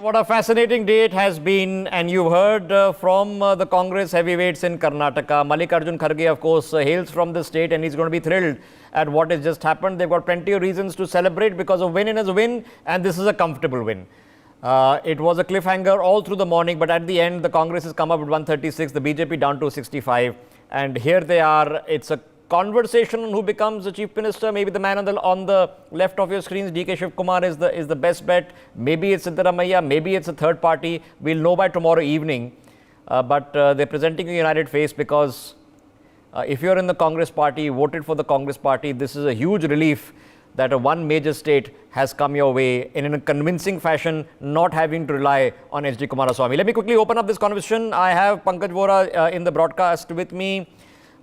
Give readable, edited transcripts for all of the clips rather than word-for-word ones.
What a fascinating day it has been, and you've heard from the Congress heavyweights in Karnataka. Mallikarjun Kharge, of course, hails from the state, and he's going to be thrilled at what has just happened. They've got plenty of reasons to celebrate because a win is a win, and this is a comfortable win. It was a cliffhanger all through the morning, but at the end, the Congress has come up with 136, the BJP down to 65, and here they are. It's a conversation on who becomes the chief minister. Maybe the man on the left of your screens, DK Shivkumar, is the best bet. Maybe it's Siddaramaiah, maybe it's a third party. We'll know by tomorrow evening. But they're presenting a united face because if you're in the Congress party, voted for the Congress party, this is a huge relief that one major state has come your way in a convincing fashion, not having to rely on H.D. Kumaraswamy. Let me quickly open up this conversation. I have Pankaj Vora in the broadcast with me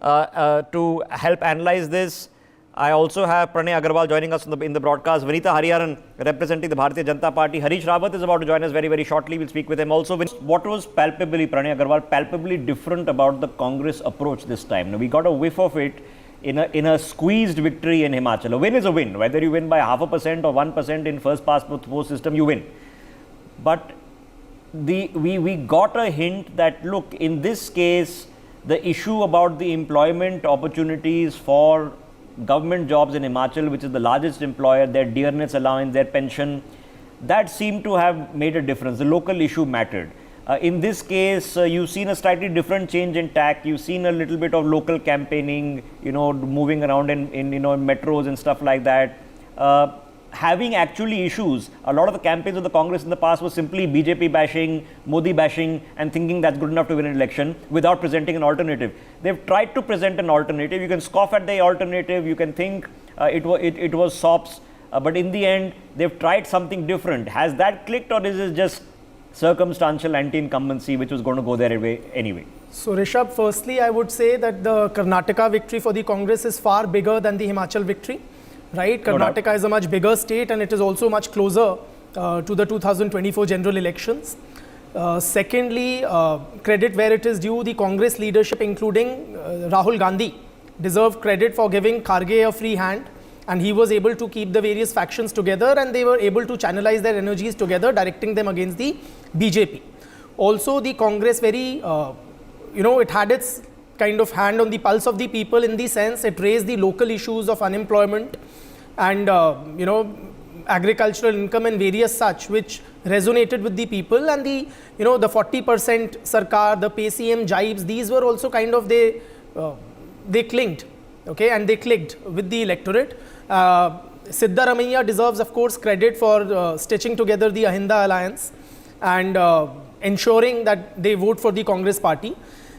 to help analyze this. I also have Pranay Aggarwal joining us in the broadcast. Vanita Hariharan representing the Bharatiya Janata Party. Harish Rawat is about to join us very, very shortly. We'll speak with him also. What was palpably, Pranay Aggarwal, palpably different about the Congress approach this time? Now, we got a whiff of it in a squeezed victory in Himachal. A win is a win. Whether you win by 0.5% or 1% in first past post system, you win. But we got a hint that, look, in this case, the issue about the employment opportunities for government jobs in Himachal, which is the largest employer, their dearness allowance, their pension, that seemed to have made a difference. The local issue mattered. In this case, you've seen a slightly different change in tack. You've seen a little bit of local campaigning, moving around in metros and stuff like that. Having actually issues, a lot of the campaigns of the Congress in the past was simply BJP bashing, Modi bashing, and thinking that's good enough to win an election without presenting an alternative. They've tried to present an alternative. You can scoff at the alternative. You can think it was sops, but in the end, they've tried something different. Has that clicked, or is it just circumstantial anti-incumbency which was going to go their way anyway? So Rishabh, firstly, I would say that the Karnataka victory for the Congress is far bigger than the Himachal victory. Right, Karnataka is a much bigger state and it is also much closer to the 2024 general elections. Secondly, credit where it is due, the Congress leadership, including Rahul Gandhi, deserve credit for giving Kharge a free hand, and he was able to keep the various factions together and they were able to channelize their energies together, directing them against the BJP. Also, the Congress it had its kind of hand on the pulse of the people, in the sense it raised the local issues of unemployment and agricultural income and various such, which resonated with the people, and the 40% Sarkar, the PCM jibes, these were also kind of they clinged, okay, and they clicked with the electorate. Siddaramaiah deserves, of course, credit for stitching together the Ahinda alliance and ensuring that they vote for the Congress party.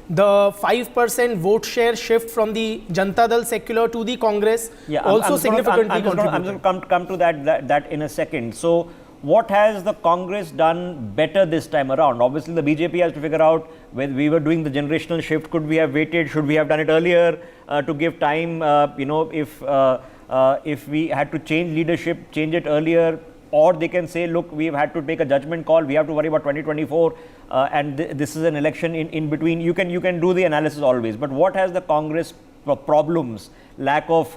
The 5% vote share shift from the Janata Dal secular to the Congress also significantly contributed. I'm going to come to that in a second. So, what has the Congress done better this time around? Obviously, the BJP has to figure out when we were doing the generational shift. Could we have waited? Should we have done it earlier to give time? If we had to change leadership, change it earlier. Or they can say, look, we've had to take a judgment call. We have to worry about 2024, and this is an election in between. You can do the analysis always. But what has the Congress problems? Lack of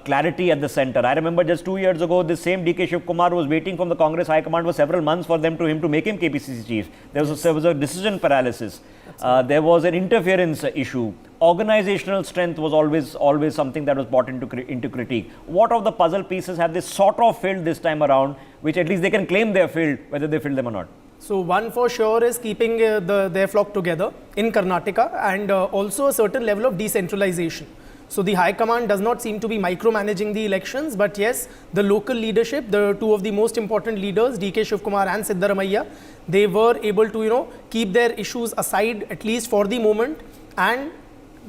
clarity at the center. I remember just 2 years ago, this same DK Shivkumar was waiting from the Congress High Command for several months for him to make him KPCC chief. There was a decision paralysis. There was an interference issue. Organizational strength was always something that was brought into critique. What of the puzzle pieces have they sort of filled this time around, which at least they can claim they have filled, whether they filled them or not? So one for sure is keeping their flock together in Karnataka, and also a certain level of decentralization. So the High Command does not seem to be micromanaging the elections, but yes, the local leadership, the two of the most important leaders, DK Shivkumar and Siddaramaiah, they were able to keep their issues aside, at least for the moment, and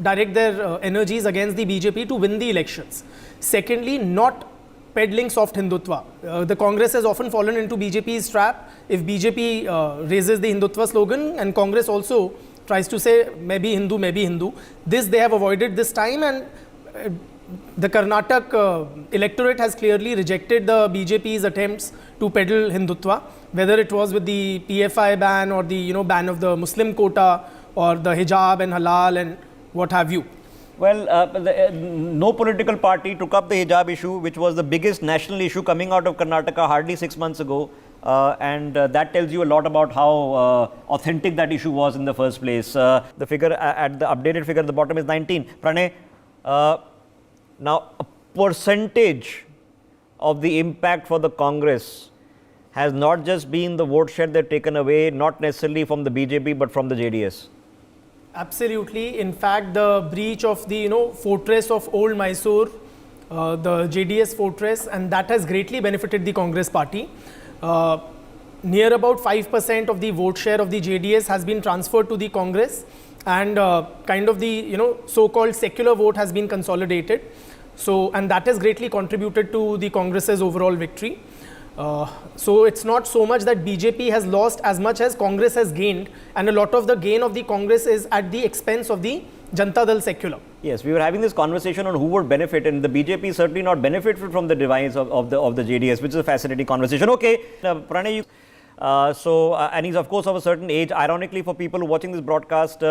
direct their energies against the BJP to win the elections. Secondly, not peddling soft Hindutva. The Congress has often fallen into BJP's trap. If BJP raises the Hindutva slogan, and Congress also tries to say maybe Hindu, this they have avoided this time, and the Karnataka electorate has clearly rejected the BJP's attempts to peddle Hindutva, whether it was with the PFI ban or the ban of the Muslim quota or the hijab and halal and what have you. Well, no political party took up the hijab issue, which was the biggest national issue coming out of Karnataka hardly 6 months ago. And that tells you a lot about how authentic that issue was in the first place. The figure at the updated figure at the bottom is 19. Pranay, now a percentage of the impact for the Congress has not just been the vote share they've taken away, not necessarily from the BJP, but from the JDS. Absolutely. In fact, the breach of the fortress of old Mysore, the JDS fortress, and that has greatly benefited the Congress party. Near about 5% of the vote share of the JDS has been transferred to the Congress, and kind of the so-called secular vote has been consolidated. So, and that has greatly contributed to the Congress's overall victory. So it's not so much that BJP has lost as much as Congress has gained, and a lot of the gain of the Congress is at the expense of the Janata Dal secular. Yes, we were having this conversation on who would benefit, and the BJP certainly not benefited from the demise of the JDS, which is a fascinating conversation. Okay, Pranay, and he's of course of a certain age. Ironically, for people watching this broadcast,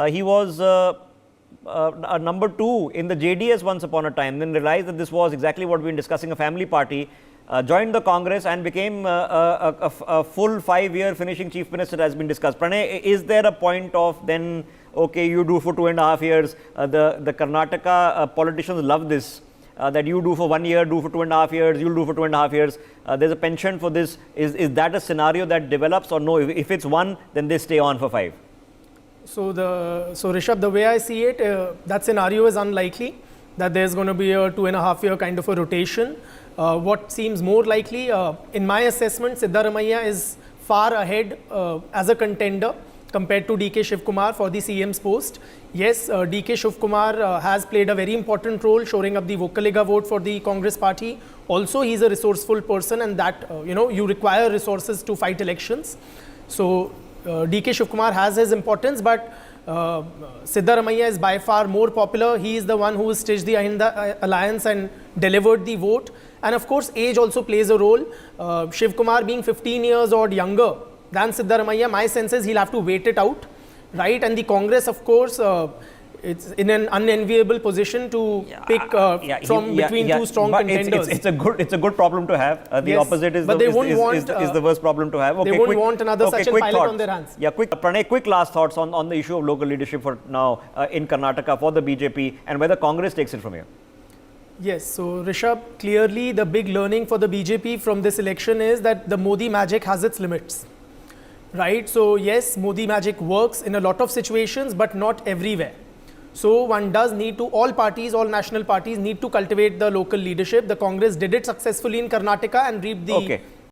he was number 2 in the JDS once upon a time, then realized that this was exactly what we've been discussing, a family party. Joined the Congress and became a full 5-year finishing chief minister, has been discussed. Pranay, is there a point of then, okay, you do for 2.5 years, the Karnataka politicians love this, that you do for 1 year, do for 2.5 years, you'll do for 2.5 years, there's a penchant for this. Is that a scenario that develops, or no, if it's 1, then they stay on for 5? So Rishabh, the way I see it, that scenario is unlikely, that there's going to be a 2.5-year kind of a rotation. What seems more likely, in my assessment, Siddaramaiah is far ahead as a contender compared to DK Shivkumar for the CM's post. Yes, DK Shivkumar has played a very important role shoring up the Vokaliga vote for the Congress party. Also, he's a resourceful person, and that, you require resources to fight elections. So, DK Shivkumar has his importance, but Siddaramaiah is by far more popular. He is the one who stitched the alliance and delivered the vote. And of course, age also plays a role. Shivkumar being 15 years odd younger than Siddaramaiah, my sense is he'll have to wait it out, right? And the Congress, of course, it's in an unenviable position to pick from between two strong contenders. It's a good problem to have. The yes, opposite is the worst problem to have. Okay, they won't want another such a pilot on their hands. Yeah, Pranay, quick last thoughts on the issue of local leadership for now in Karnataka for the BJP, and whether Congress takes it from here. Yes, so Rishabh, clearly the big learning for the BJP from this election is that the Modi magic has its limits, right? So yes, Modi magic works in a lot of situations, but not everywhere. So one does need to, all national parties need to cultivate the local leadership. The Congress did it successfully in Karnataka and reaped the